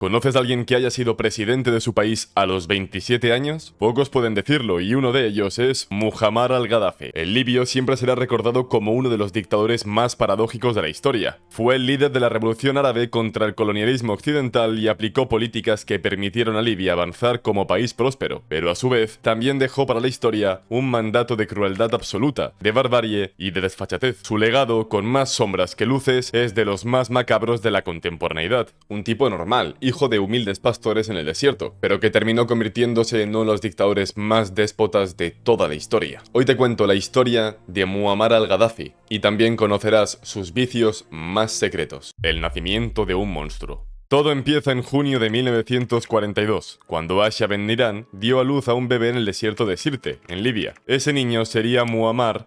¿Conoces a alguien que haya sido presidente de su país a los 27 años? Pocos pueden decirlo, y uno de ellos es Muammar al-Gaddafi. El libio siempre será recordado como uno de los dictadores más paradójicos de la historia. Fue el líder de la revolución árabe contra el colonialismo occidental y aplicó políticas que permitieron a Libia avanzar como país próspero, pero a su vez también dejó para la historia un mandato de crueldad absoluta, de barbarie y de desfachatez. Su legado, con más sombras que luces, es de los más macabros de la contemporaneidad. Un tipo normal, hijo de humildes pastores en el desierto, pero que terminó convirtiéndose en uno de los dictadores más déspotas de toda la historia. Hoy te cuento la historia de Muammar al-Gaddafi, y también conocerás sus vicios más secretos. El nacimiento de un monstruo. Todo empieza en junio de 1942, cuando Asha Ben Niran dio a luz a un bebé en el desierto de Sirte, en Libia. Ese niño sería Muhammad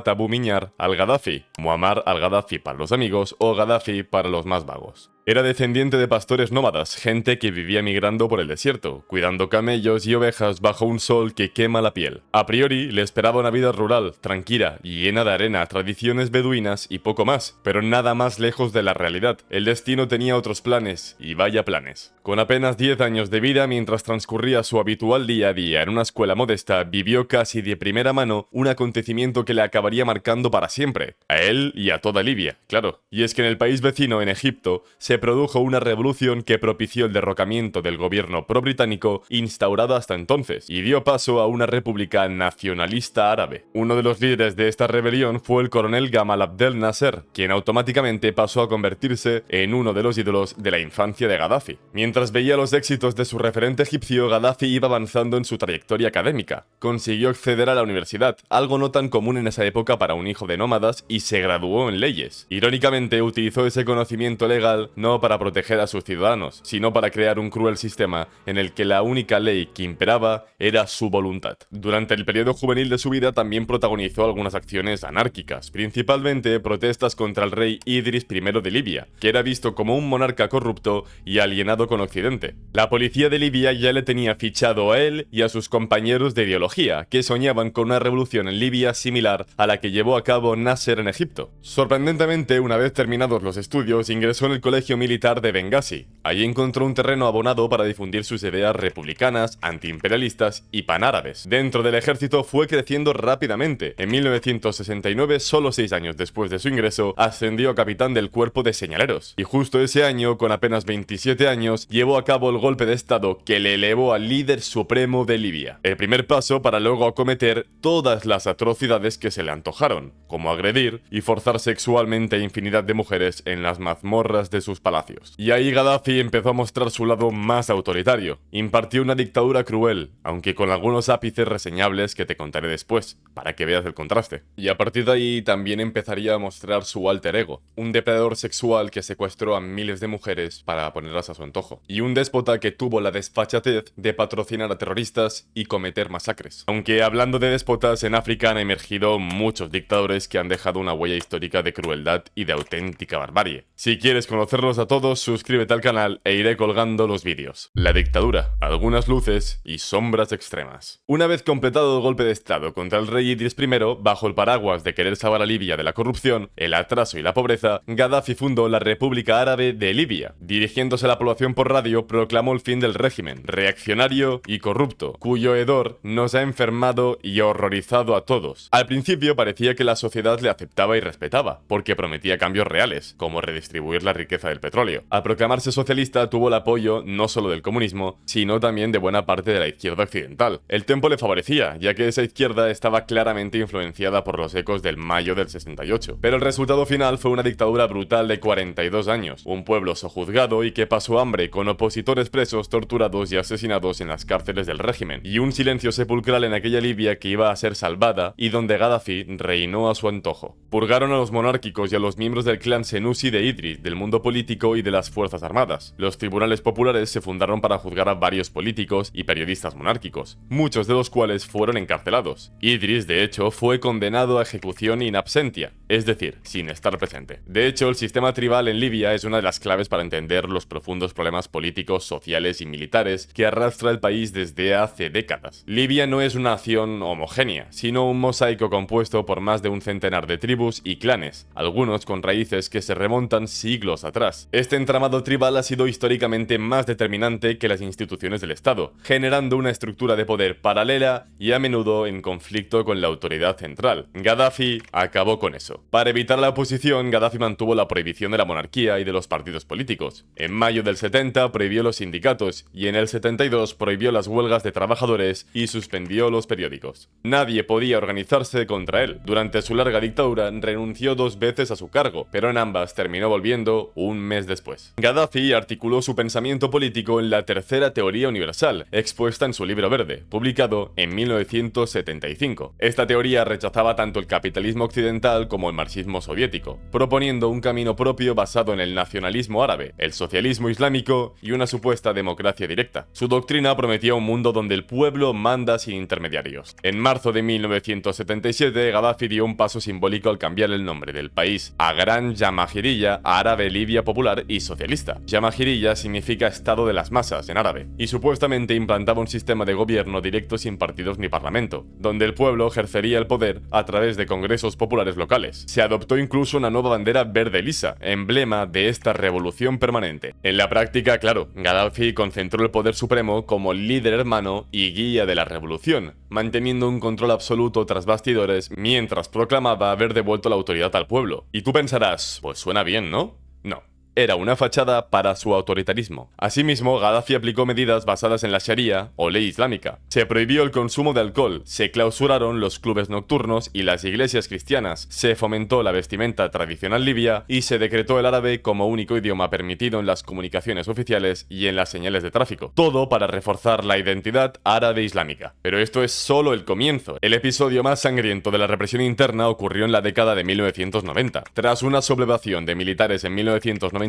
Abu Minyar al-Gaddafi, Muammar al-Gaddafi para los amigos o Gaddafi para los más vagos. Era descendiente de pastores nómadas, gente que vivía migrando por el desierto, cuidando camellos y ovejas bajo un sol que quema la piel. A priori, le esperaba una vida rural, tranquila y llena de arena, tradiciones beduinas y poco más, pero nada más lejos de la realidad. El destino tenía otros planes, y vaya planes. Con apenas 10 años de vida, mientras transcurría su habitual día a día en una escuela modesta, vivió casi de primera mano un acontecimiento que le acabaría marcando para siempre. A él y a toda Libia, claro. Y es que en el país vecino, en Egipto, se produjo una revolución que propició el derrocamiento del gobierno pro-británico instaurado hasta entonces y dio paso a una república nacionalista árabe. Uno de los líderes de esta rebelión fue el coronel Gamal Abdel Nasser, quien automáticamente pasó a convertirse en uno de los ídolos de la infancia de Gaddafi. Mientras veía los éxitos de su referente egipcio, Gaddafi iba avanzando en su trayectoria académica. Consiguió acceder a la universidad, algo no tan común en esa época para un hijo de nómadas, y se graduó en leyes. Irónicamente, utilizó ese conocimiento legal no para proteger a sus ciudadanos, sino para crear un cruel sistema en el que la única ley que imperaba era su voluntad. Durante el periodo juvenil de su vida también protagonizó algunas acciones anárquicas, principalmente protestas contra el rey Idris I de Libia, que era visto como un monarca corrupto y alienado con Occidente. La policía de Libia ya le tenía fichado a él y a sus compañeros de ideología, que soñaban con una revolución en Libia similar a la que llevó a cabo Nasser en Egipto. Sorprendentemente, una vez terminados los estudios, ingresó en el colegio militar de Bengasi. Allí encontró un terreno abonado para difundir sus ideas republicanas, antiimperialistas y panárabes. Dentro del ejército fue creciendo rápidamente. En 1969, solo 6 años después de su ingreso, ascendió a capitán del cuerpo de señaleros. Y justo ese año, con apenas 27 años, llevó a cabo el golpe de estado que le elevó al líder supremo de Libia. El primer paso para luego acometer todas las atrocidades que se le antojaron, como agredir y forzar sexualmente a infinidad de mujeres en las mazmorras de sus palacios. Y ahí Gaddafi empezó a mostrar su lado más autoritario. Impartió una dictadura cruel, aunque con algunos ápices reseñables que te contaré después, para que veas el contraste. Y a partir de ahí también empezaría a mostrar su alter ego, un depredador sexual que secuestró a miles de mujeres para ponerlas a su antojo, y un déspota que tuvo la desfachatez de patrocinar a terroristas y cometer masacres. Aunque hablando de déspotas, en África han emergido muchos dictadores que han dejado una huella histórica de crueldad y de auténtica barbarie. Si quieres conocerlos a todos, suscríbete al canal e iré colgando los vídeos. La dictadura, algunas luces y sombras extremas. Una vez completado el golpe de estado contra el rey Idris I, bajo el paraguas de querer salvar a Libia de la corrupción, el atraso y la pobreza, Gaddafi fundó la República Árabe de Libia. Dirigiéndose a la población por radio, proclamó el fin del régimen, reaccionario y corrupto, cuyo hedor nos ha enfermado y horrorizado a todos. Al principio parecía que la sociedad le aceptaba y respetaba, porque prometía cambios reales, como redistribuir la riqueza del petróleo. Al proclamarse socialista, tuvo el apoyo no solo del comunismo, sino también de buena parte de la izquierda occidental. El tempo le favorecía, ya que esa izquierda estaba claramente influenciada por los ecos del mayo del 68. Pero el resultado final fue una dictadura brutal de 42 años, un pueblo sojuzgado y que pasó hambre, con opositores presos, torturados y asesinados en las cárceles del régimen, y un silencio sepulcral en aquella Libia que iba a ser salvada y donde Gaddafi reinó a su antojo. Purgaron a los monárquicos y a los miembros del clan Senussi de Idris, del mundo político y de las fuerzas armadas. Los tribunales populares se fundaron para juzgar a varios políticos y periodistas monárquicos, muchos de los cuales fueron encarcelados. Idris, de hecho, fue condenado a ejecución in absentia, es decir, sin estar presente. De hecho, el sistema tribal en Libia es una de las claves para entender los profundos problemas políticos, sociales y militares que arrastra el país desde hace décadas. Libia no es una nación homogénea, sino un mosaico compuesto por más de un centenar de tribus y clanes, algunos con raíces que se remontan siglos atrás. detrás. Este entramado tribal ha sido históricamente más determinante que las instituciones del Estado, generando una estructura de poder paralela y a menudo en conflicto con la autoridad central. Gaddafi acabó con eso. Para evitar la oposición, Gaddafi mantuvo la prohibición de la monarquía y de los partidos políticos. En mayo del 70 prohibió los sindicatos y en el 72 prohibió las huelgas de trabajadores y suspendió los periódicos. Nadie podía organizarse contra él. Durante su larga dictadura renunció 2 veces a su cargo, pero en ambas terminó volviendo un mes después. Gaddafi articuló su pensamiento político en la tercera teoría universal, expuesta en su libro verde, publicado en 1975. Esta teoría rechazaba tanto el capitalismo occidental como el marxismo soviético, proponiendo un camino propio basado en el nacionalismo árabe, el socialismo islámico y una supuesta democracia directa. Su doctrina prometía un mundo donde el pueblo manda sin intermediarios. En marzo de 1977, Gaddafi dio un paso simbólico al cambiar el nombre del país a Gran Jamahiriya Árabe Libia Popular y Socialista. Jamahiriya significa Estado de las masas en árabe, y supuestamente implantaba un sistema de gobierno directo sin partidos ni parlamento, donde el pueblo ejercería el poder a través de congresos populares locales. Se adoptó incluso una nueva bandera verde lisa, emblema de esta revolución permanente. En la práctica, claro, Gaddafi concentró el poder supremo como líder hermano y guía de la revolución, manteniendo un control absoluto tras bastidores mientras proclamaba haber devuelto la autoridad al pueblo. Y tú pensarás, pues suena bien, ¿no? No. Era una fachada para su autoritarismo. Asimismo, Gaddafi aplicó medidas basadas en la Sharia o ley islámica. Se prohibió el consumo de alcohol, se clausuraron los clubes nocturnos y las iglesias cristianas, se fomentó la vestimenta tradicional libia y se decretó el árabe como único idioma permitido en las comunicaciones oficiales y en las señales de tráfico. Todo para reforzar la identidad árabe islámica. Pero esto es solo el comienzo. El episodio más sangriento de la represión interna ocurrió en la década de 1990. Tras una sublevación de militares en 1993,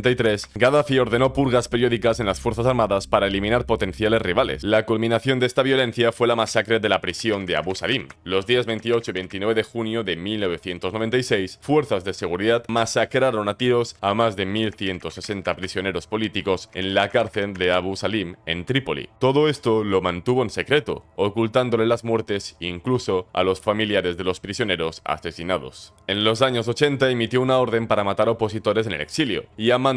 Gaddafi ordenó purgas periódicas en las Fuerzas Armadas para eliminar potenciales rivales. La culminación de esta violencia fue la masacre de la prisión de Abu Salim. Los días 28 y 29 de junio de 1996, fuerzas de seguridad masacraron a tiros a más de 1.160 prisioneros políticos en la cárcel de Abu Salim, en Trípoli. Todo esto lo mantuvo en secreto, ocultándole las muertes incluso a los familiares de los prisioneros asesinados. En los años 80 emitió una orden para matar opositores en el exilio, y llamándolos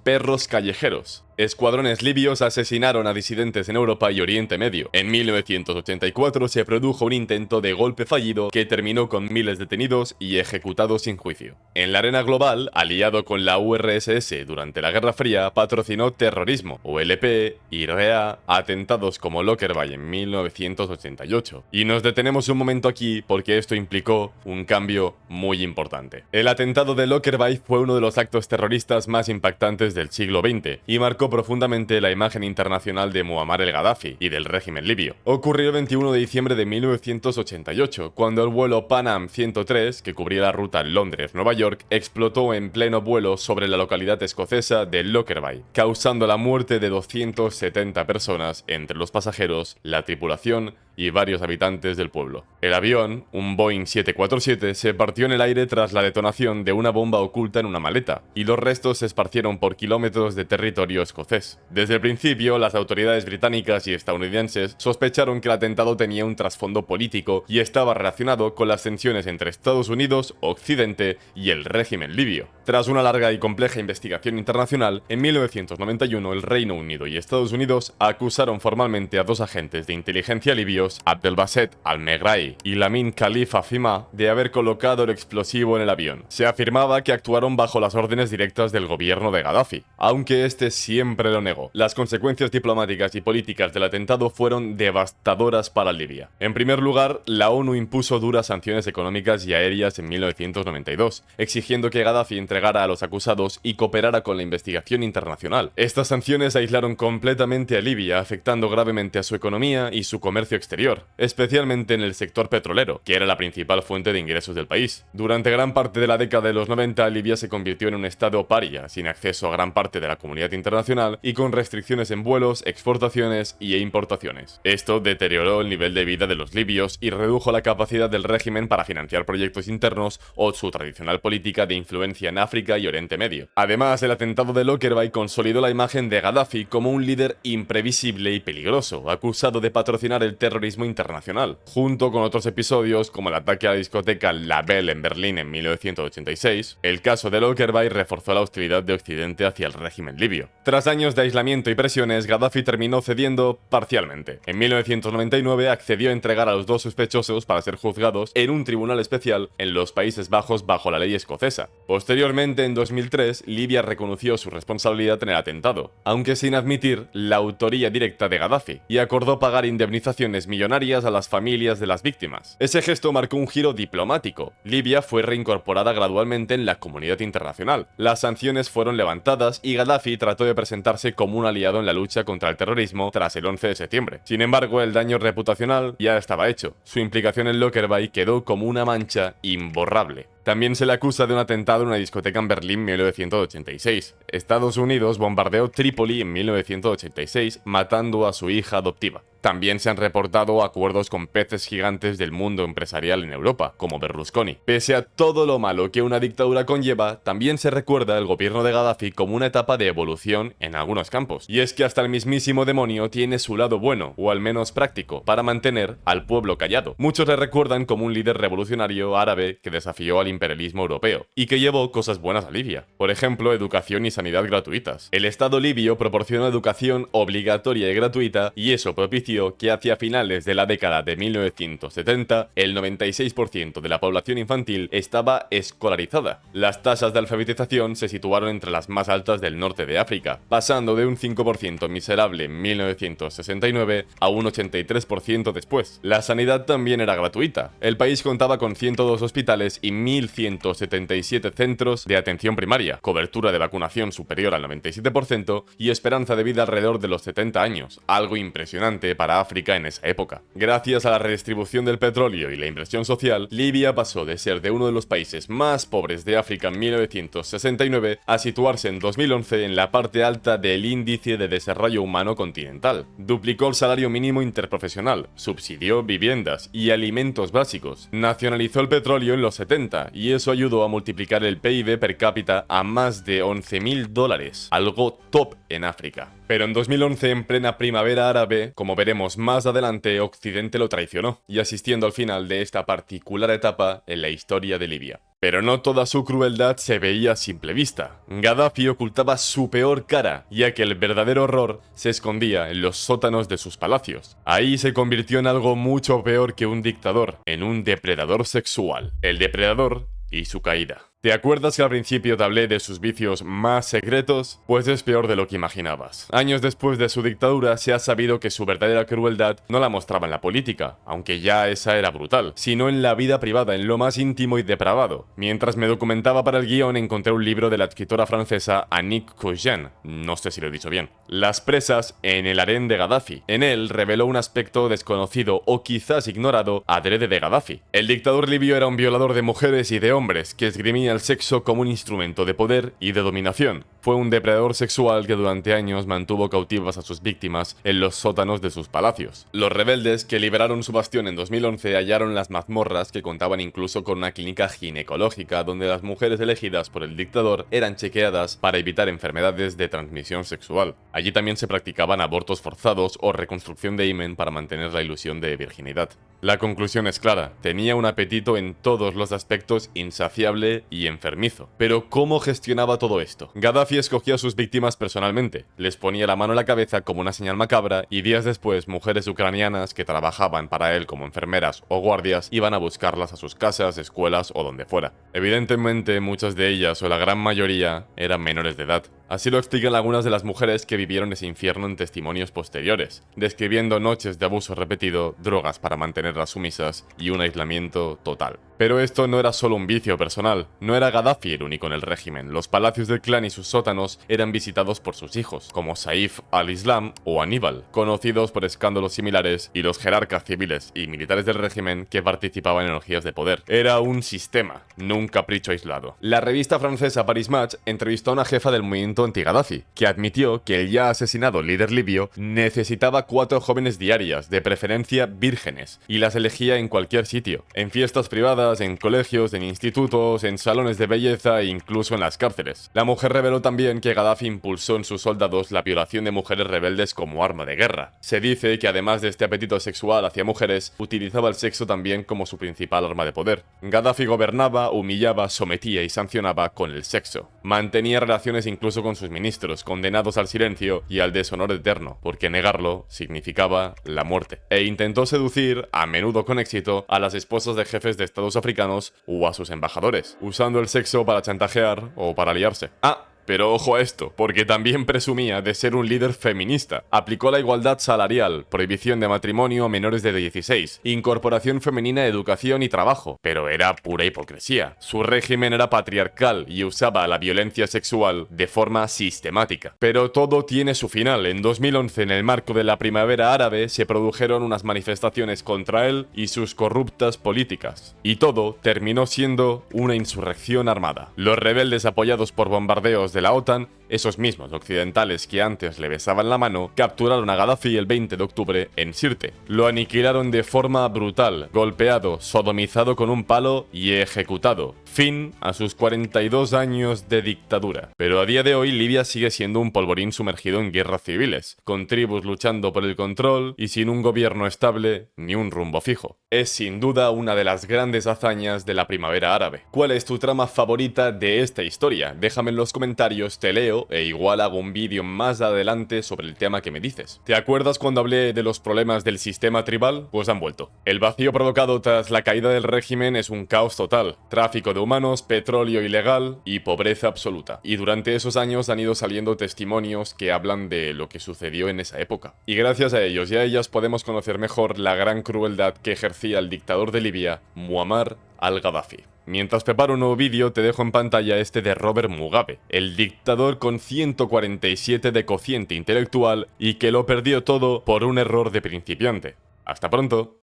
perros callejeros. Escuadrones libios asesinaron a disidentes en Europa y Oriente Medio. En 1984 se produjo un intento de golpe fallido que terminó con miles detenidos y ejecutados sin juicio. En la arena global, aliado con la URSS durante la Guerra Fría, patrocinó terrorismo, ULP, IREA, atentados como Lockerbie en 1988. Y nos detenemos un momento aquí porque esto implicó un cambio muy importante. El atentado de Lockerbie fue uno de los actos terroristas más impactantes del siglo XX y marcó profundamente la imagen internacional de Muammar el-Gaddafi y del régimen libio. Ocurrió el 21 de diciembre de 1988, cuando el vuelo Pan Am 103, que cubría la ruta Londres-Nueva York, explotó en pleno vuelo sobre la localidad escocesa de Lockerbie, causando la muerte de 270 personas, entre los pasajeros, la tripulación y varios habitantes del pueblo. El avión, un Boeing 747, se partió en el aire tras la detonación de una bomba oculta en una maleta, y los restos se esparcieron por kilómetros de territorio escocés. Desde el principio, las autoridades británicas y estadounidenses sospecharon que el atentado tenía un trasfondo político y estaba relacionado con las tensiones entre Estados Unidos, Occidente y el régimen libio. Tras una larga y compleja investigación internacional, en 1991 el Reino Unido y Estados Unidos acusaron formalmente a 2 agentes de inteligencia libios, Abdelbasset al-Megrahi y Lamin Khalifa Fhimah, de haber colocado el explosivo en el avión. Se afirmaba que actuaron bajo las órdenes directas del gobierno de Gaddafi, aunque este siempre lo negó. Las consecuencias diplomáticas y políticas del atentado fueron devastadoras para Libia. En primer lugar, la ONU impuso duras sanciones económicas y aéreas en 1992, exigiendo que Gaddafi entregara a los acusados y cooperara con la investigación internacional. Estas sanciones aislaron completamente a Libia, afectando gravemente a su economía y su comercio exterior, especialmente en el sector petrolero, que era la principal fuente de ingresos del país. Durante gran parte de la década de los 90, Libia se convirtió en un estado paria, sin acceso a gran parte de la comunidad internacional y con restricciones en vuelos, exportaciones e importaciones. Esto deterioró el nivel de vida de los libios y redujo la capacidad del régimen para financiar proyectos internos o su tradicional política de influencia en África y Oriente Medio. Además, el atentado de Lockerbie consolidó la imagen de Gaddafi como un líder imprevisible y peligroso, acusado de patrocinar el terrorismo terrorismo internacional, junto con otros episodios como el ataque a la discoteca La Belle en Berlín en 1986. El caso de Lockerbie reforzó la hostilidad de Occidente hacia el régimen libio. Tras años de aislamiento y presiones, Gaddafi terminó cediendo parcialmente. En 1999 accedió a entregar a los dos sospechosos para ser juzgados en un tribunal especial en los Países Bajos bajo la ley escocesa. Posteriormente, en 2003, Libia reconoció su responsabilidad en el atentado, aunque sin admitir la autoría directa de Gaddafi, y acordó pagar indemnizaciones millonarias a las familias de las víctimas. Ese gesto marcó un giro diplomático. Libia fue reincorporada gradualmente en la comunidad internacional. Las sanciones fueron levantadas y Gaddafi trató de presentarse como un aliado en la lucha contra el terrorismo tras el 11 de septiembre. Sin embargo, el daño reputacional ya estaba hecho. Su implicación en Lockerbie quedó como una mancha imborrable. También se le acusa de un atentado en una discoteca en Berlín en 1986. Estados Unidos bombardeó Trípoli en 1986, matando a su hija adoptiva. También se han reportado acuerdos con peces gigantes del mundo empresarial en Europa, como Berlusconi. Pese a todo lo malo que una dictadura conlleva, también se recuerda el gobierno de Gaddafi como una etapa de evolución en algunos campos. Y es que hasta el mismísimo demonio tiene su lado bueno, o al menos práctico, para mantener al pueblo callado. Muchos le recuerdan como un líder revolucionario árabe que desafió al imperialismo europeo, y que llevó cosas buenas a Libia. Por ejemplo, educación y sanidad gratuitas. El Estado libio proporcionó educación obligatoria y gratuita, y eso propició que hacia finales de la década de 1970, el 96% de la población infantil estaba escolarizada. Las tasas de alfabetización se situaron entre las más altas del norte de África, pasando de un 5% miserable en 1969 a un 83% después. La sanidad también era gratuita. El país contaba con 102 hospitales y 1.177 centros de atención primaria, cobertura de vacunación superior al 97% y esperanza de vida alrededor de los 70 años, algo impresionante para África en esa época. Gracias a la redistribución del petróleo y la inversión social, Libia pasó de ser de uno de los países más pobres de África en 1969 a situarse en 2011 en la parte alta del índice de desarrollo humano continental. Duplicó el salario mínimo interprofesional, subsidió viviendas y alimentos básicos, nacionalizó el petróleo en los 70 y eso ayudó a multiplicar el PIB per cápita a más de $11.000, algo top en África. Pero en 2011, en plena primavera árabe, como veremos más adelante, Occidente lo traicionó, y asistiendo al final de esta particular etapa en la historia de Libia. Pero no toda su crueldad se veía a simple vista. Gaddafi ocultaba su peor cara, ya que el verdadero horror se escondía en los sótanos de sus palacios. Ahí se convirtió en algo mucho peor que un dictador, en un depredador sexual. El depredador y su caída. ¿Te acuerdas que al principio te hablé de sus vicios más secretos? Pues es peor de lo que imaginabas. Años después de su dictadura se ha sabido que su verdadera crueldad no la mostraba en la política, aunque ya esa era brutal, sino en la vida privada, en lo más íntimo y depravado. Mientras me documentaba para el guión encontré un libro de la escritora francesa Annick Cousin, no sé si lo he dicho bien, Las presas en el harén de Gaddafi. En él reveló un aspecto desconocido o quizás ignorado adrede de Gaddafi. El dictador libio era un violador de mujeres y de hombres que esgrimía el sexo como un instrumento de poder y de dominación. Fue un depredador sexual que durante años mantuvo cautivas a sus víctimas en los sótanos de sus palacios. Los rebeldes que liberaron su bastión en 2011 hallaron las mazmorras que contaban incluso con una clínica ginecológica donde las mujeres elegidas por el dictador eran chequeadas para evitar enfermedades de transmisión sexual. Allí también se practicaban abortos forzados o reconstrucción de himen para mantener la ilusión de virginidad. La conclusión es clara, tenía un apetito en todos los aspectos insaciable y enfermizo. Pero ¿cómo gestionaba todo esto? Gaddafi escogía a sus víctimas personalmente, les ponía la mano en la cabeza como una señal macabra y días después mujeres ucranianas que trabajaban para él como enfermeras o guardias iban a buscarlas a sus casas, escuelas o donde fuera. Evidentemente muchas de ellas o la gran mayoría eran menores de edad. Así lo explican algunas de las mujeres que vivieron ese infierno en testimonios posteriores, describiendo noches de abuso repetido, drogas para mantenerlas sumisas y un aislamiento total. Pero esto no era solo un vicio personal, no era Gaddafi el único en el régimen. Los palacios del clan y sus sótanos eran visitados por sus hijos, como Saif al-Islam o Aníbal, conocidos por escándalos similares, y los jerarcas civiles y militares del régimen que participaban en orgías de poder. Era un sistema, no un capricho aislado. La revista francesa Paris Match entrevistó a una jefa del movimiento movimiento anti-Gaddafi, que admitió que el ya asesinado líder libio necesitaba 4 jóvenes diarias, de preferencia vírgenes, y las elegía en cualquier sitio, en fiestas privadas, en colegios, en institutos, en salones de belleza e incluso en las cárceles. La mujer reveló también que Gaddafi impulsó en sus soldados la violación de mujeres rebeldes como arma de guerra. Se dice que además de este apetito sexual hacia mujeres, utilizaba el sexo también como su principal arma de poder. Gaddafi gobernaba, humillaba, sometía y sancionaba con el sexo. Mantenía relaciones incluso con sus ministros, condenados al silencio y al deshonor eterno, porque negarlo significaba la muerte. E intentó seducir, a menudo con éxito, a las esposas de jefes de estados africanos o a sus embajadores, usando el sexo para chantajear o para liarse. Pero ojo a esto, porque también presumía de ser un líder feminista. Aplicó la igualdad salarial, prohibición de matrimonio a menores de 16, incorporación femenina a educación y trabajo, pero era pura hipocresía. Su régimen era patriarcal y usaba la violencia sexual de forma sistemática. Pero todo tiene su final. En 2011, en el marco de la primavera árabe, se produjeron unas manifestaciones contra él y sus corruptas políticas. Y todo terminó siendo una insurrección armada. Los rebeldes, apoyados por bombardeos de la OTAN, esos mismos occidentales que antes le besaban la mano, capturaron a Gaddafi el 20 de octubre en Sirte. Lo aniquilaron de forma brutal, golpeado, sodomizado con un palo y ejecutado. Fin a sus 42 años de dictadura. Pero a día de hoy Libia sigue siendo un polvorín sumergido en guerras civiles, con tribus luchando por el control y sin un gobierno estable ni un rumbo fijo. Es sin duda una de las grandes hazañas de la primavera árabe. ¿Cuál es tu trama favorita de esta historia? Déjame en los comentarios, te leo e igual hago un vídeo más adelante sobre el tema que me dices. ¿Te acuerdas cuando hablé de los problemas del sistema tribal? Pues han vuelto. El vacío provocado tras la caída del régimen es un caos total. Tráfico de humanos, petróleo ilegal y pobreza absoluta. Y durante esos años han ido saliendo testimonios que hablan de lo que sucedió en esa época. Y gracias a ellos y a ellas podemos conocer mejor la gran crueldad que ejercía el dictador de Libia, Muammar al-Gaddafi. Mientras preparo un nuevo vídeo, te dejo en pantalla este de Robert Mugabe, el dictador con 147 de cociente intelectual y que lo perdió todo por un error de principiante. ¡Hasta pronto!